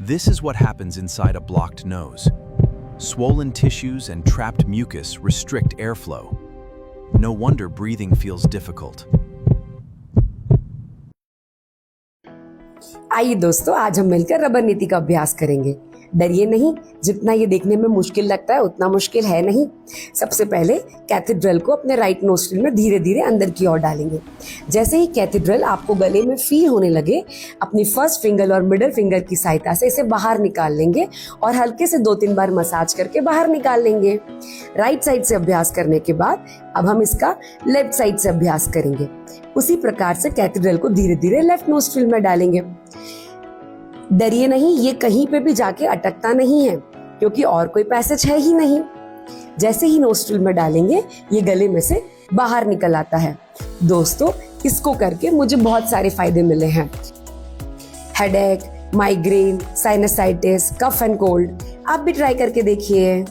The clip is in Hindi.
This is what happens inside a blocked nose. Swollen tissues and trapped mucus restrict airflow. No wonder breathing feels difficult. आइए दोस्तों, आज हम मिलकर रबर नीति का अभ्यास करेंगे। डरिए नहीं, जितना ये देखने में मुश्किल लगता है उतना मुश्किल है नहीं। सबसे पहले कैथेड्रल को अपने राइट नोस्ट्रिल में धीरे धीरे अंदर की ओर डालेंगे। जैसे ही कैथेड्रल आपको गले में फील होने लगे, अपनी फर्स्ट फिंगर और मिडिल फिंगर की सहायता से इसे बाहर निकाल लेंगे और हल्के से 2-3 बार मसाज करके बाहर निकाल लेंगे। राइट साइड से अभ्यास करने के बाद अब हम इसका लेफ्ट साइड से अभ्यास करेंगे। उसी प्रकार से कैथेड्रल को धीरे धीरे लेफ्ट नोस्ट्रिल में डालेंगे। डरिए नहीं, ये कहीं पे भी जाके अटकता नहीं है क्योंकि और कोई पैसेज है ही नहीं। जैसे ही नोस्ट्रिल में डालेंगे ये गले में से बाहर निकल आता है। दोस्तों, इसको करके मुझे बहुत सारे फायदे मिले हैं। Headache, migraine, sinusitis, cough and cold, आप भी ट्राई करके देखिए।